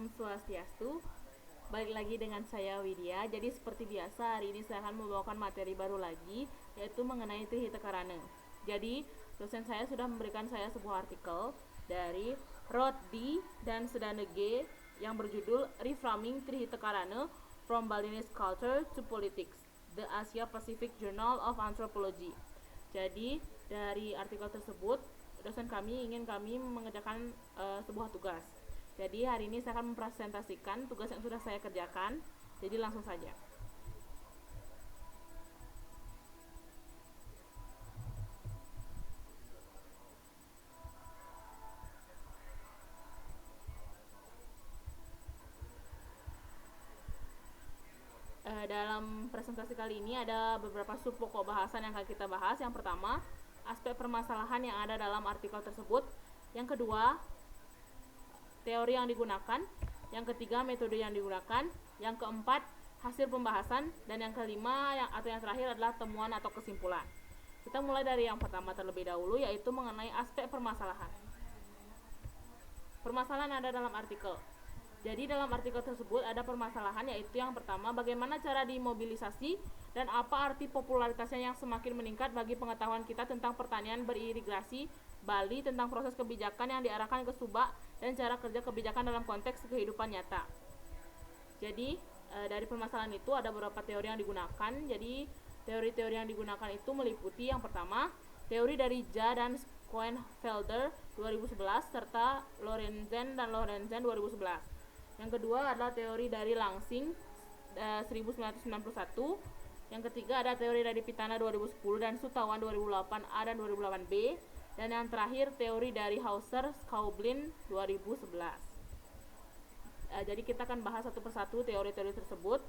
Om Swastiastu. Balik lagi dengan saya Widya. Jadi seperti biasa hari ini saya akan membawakan materi baru lagi, yaitu mengenai Trihita Karana. Jadi dosen saya sudah memberikan saya sebuah artikel dari Roddi dan Sedane G yang berjudul Reframing Trihita Karana from Balinese Culture to Politics, The Asia Pacific Journal of Anthropology. Jadi dari artikel tersebut dosen kami ingin kami mengerjakan sebuah tugas. Jadi hari ini saya akan mempresentasikan tugas yang sudah saya kerjakan. Jadi langsung saja. Dalam presentasi kali ini ada beberapa sub pokok bahasan yang akan kita bahas. Yang pertama, aspek permasalahan yang ada dalam artikel tersebut. Yang kedua, teori yang digunakan. Yang ketiga, metode yang digunakan. Yang keempat, hasil pembahasan. Dan yang kelima atau yang terakhir adalah temuan atau kesimpulan. Kita mulai dari yang pertama terlebih dahulu, yaitu mengenai aspek permasalahan. Permasalahan ada dalam artikel. Jadi dalam artikel tersebut ada permasalahan, yaitu yang pertama, bagaimana cara dimobilisasi dan apa arti popularitasnya yang semakin meningkat bagi pengetahuan kita tentang pertanian beririgrasi Bali, tentang proses kebijakan yang diarahkan ke Subak dan cara kerja kebijakan dalam konteks kehidupan nyata. Jadi dari permasalahan itu ada beberapa teori yang digunakan. Jadi teori-teori yang digunakan itu meliputi yang pertama, teori dari Ja dan Schoenfelder 2011 serta Lorenzen dan Lorenzen 2011. Yang kedua adalah teori dari Langsing 1991. Yang ketiga ada teori dari Pitana 2010 dan Sutawan 2008A dan 2008B. Dan yang terakhir teori dari Hauser Skaublin 2011. Jadi kita akan bahas satu persatu teori-teori tersebut.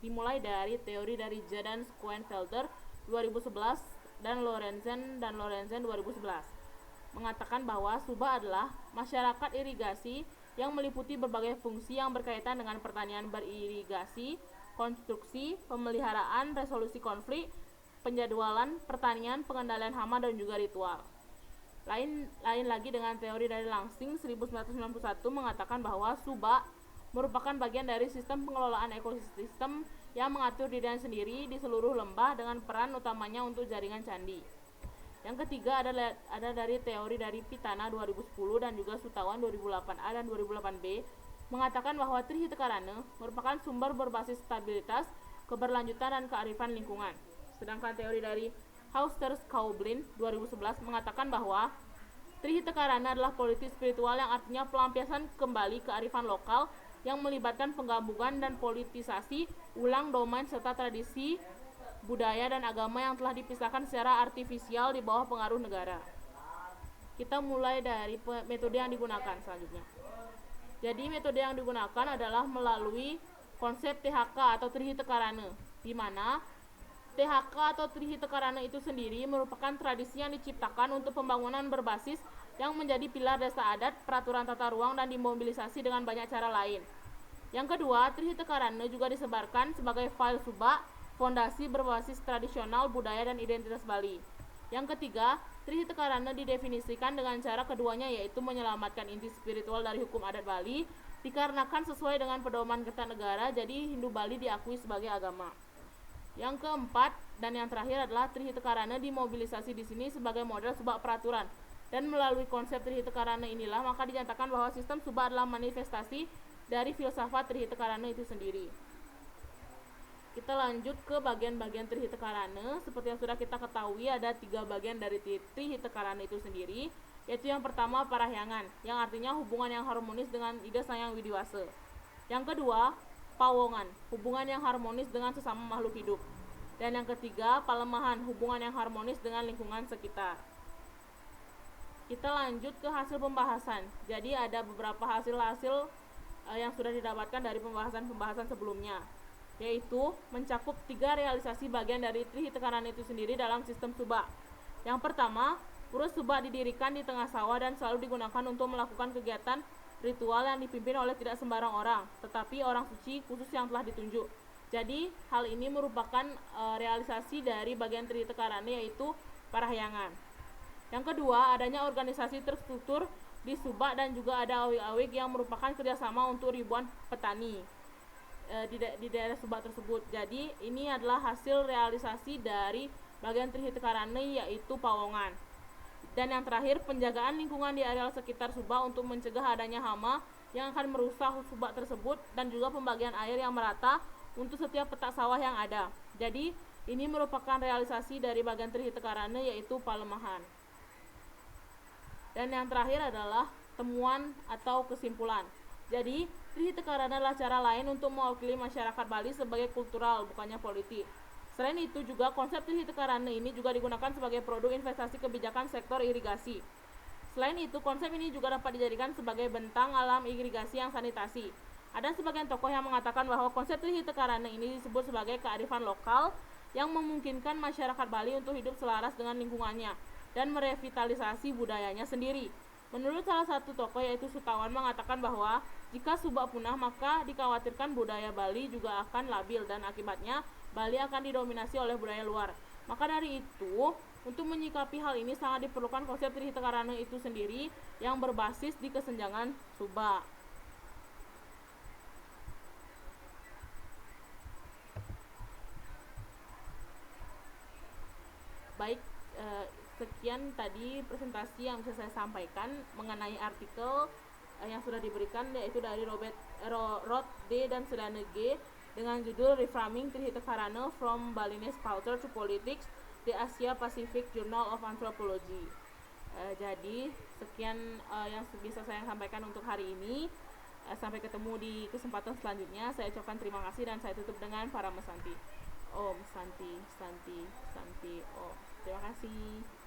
Dimulai dari teori dari Ja dan Schoenfelder 2011 dan Lorenzen 2011. Mengatakan bahwa Subak adalah masyarakat irigasi yang meliputi berbagai fungsi yang berkaitan dengan pertanian beririgasi, konstruksi, pemeliharaan, resolusi konflik, penjadwalan, pertanian, pengendalian hama, dan juga ritual. Lain lagi dengan teori dari Langsing 1991 mengatakan bahwa Subak merupakan bagian dari sistem pengelolaan ekosistem yang mengatur dirinya sendiri di seluruh lembah dengan peran utamanya untuk jaringan candi. Yang ketiga ada dari teori dari Pitana 2010 dan juga Sutawan 2008A dan 2008B mengatakan bahwa Trihita Karana merupakan sumber berbasis stabilitas, keberlanjutan, dan kearifan lingkungan. Sedangkan teori dari Hauser Skaublin 2011 mengatakan bahwa Trihita Karana adalah politik spiritual yang artinya pelampiasan kembali kearifan lokal yang melibatkan penggabungan dan politisasi ulang domain serta tradisi budaya dan agama yang telah dipisahkan secara artifisial di bawah pengaruh negara. Kita mulai dari metode yang digunakan selanjutnya. Jadi metode yang digunakan adalah melalui konsep THK atau Trihita Karana, di mana THK atau Trihita Karana itu sendiri merupakan tradisi yang diciptakan untuk pembangunan berbasis yang menjadi pilar desa adat, peraturan tata ruang, dan dimobilisasi dengan banyak cara lain. Yang kedua, Trihita Karana juga disebarkan sebagai file Subak, fondasi berbasis tradisional, budaya, dan identitas Bali. Yang ketiga, Trihita Karana didefinisikan dengan cara keduanya, yaitu menyelamatkan inti spiritual dari hukum adat Bali, dikarenakan sesuai dengan pedoman Kertanegara, jadi Hindu Bali diakui sebagai agama. Yang keempat dan yang terakhir adalah Trihita Karana dimobilisasi di sini sebagai model Subak peraturan. Dan melalui konsep Trihita Karana inilah maka dinyatakan bahwa sistem Subak adalah manifestasi dari filsafat Trihita Karana itu sendiri. Kita lanjut ke bagian-bagian Trihita Karana. Seperti yang sudah kita ketahui, ada 3 bagian dari Trihita Karana itu sendiri, yaitu yang pertama parahyangan, yang artinya hubungan yang harmonis dengan ide Sang Widiwasa. Yang kedua, pawongan, hubungan yang harmonis dengan sesama makhluk hidup. Dan yang ketiga, palemahan, hubungan yang harmonis dengan lingkungan sekitar. Kita lanjut ke hasil pembahasan. Jadi ada beberapa hasil-hasil yang sudah didapatkan dari pembahasan-pembahasan sebelumnya, yaitu mencakup 3 realisasi bagian dari Trihita Karana itu sendiri dalam sistem Subak. Yang pertama, Pura Subak didirikan di tengah sawah dan selalu digunakan untuk melakukan kegiatan ritual yang dipimpin oleh tidak sembarang orang, tetapi orang suci khusus yang telah ditunjuk. Jadi, hal ini merupakan realisasi dari bagian Trihita Karana, yaitu parahyangan. Yang kedua, adanya organisasi terstruktur di Subak, dan juga ada awik-awik yang merupakan kerjasama untuk ribuan petani di daerah Subak tersebut. Jadi ini adalah hasil realisasi dari bagian Trihita Karana, yaitu Pawongan. Dan yang terakhir, penjagaan lingkungan di areal sekitar Subak untuk mencegah adanya hama yang akan merusak Subak tersebut, dan juga pembagian air yang merata untuk setiap petak sawah yang ada. Jadi ini merupakan realisasi dari bagian Trihita Karana, yaitu Palemahan. Dan yang terakhir adalah temuan atau kesimpulan. Jadi, Trihita Karana adalah cara lain untuk mewakili masyarakat Bali sebagai kultural, bukannya politik. Selain itu juga konsep Trihita Karana ini juga digunakan sebagai produk investasi kebijakan sektor irigasi. Selain itu, konsep ini juga dapat dijadikan sebagai bentang alam irigasi yang sanitasi. Ada sebagian tokoh yang mengatakan bahwa konsep Trihita Karana ini disebut sebagai kearifan lokal yang memungkinkan masyarakat Bali untuk hidup selaras dengan lingkungannya dan merevitalisasi budayanya sendiri. Menurut salah satu tokoh, yaitu Sutawan, mengatakan bahwa jika Subak punah, maka dikhawatirkan budaya Bali juga akan labil, dan akibatnya Bali akan didominasi oleh budaya luar. Maka dari itu, untuk menyikapi hal ini sangat diperlukan konsep Trihita Karana itu sendiri yang berbasis di kesenjangan Subak. Baik, sekian tadi presentasi yang bisa saya sampaikan mengenai artikel yang sudah diberikan, yaitu dari Roth D. dan Sedane G. dengan judul Reframing Trihita Karana from Balinese Culture to Politics, The Asia Pacific Journal of Anthropology. Jadi sekian yang bisa saya sampaikan untuk hari ini. Sampai ketemu di kesempatan selanjutnya. Saya ucapkan terima kasih dan saya tutup dengan Parama Santi. Om Santi Santi Santi Om. Terima kasih.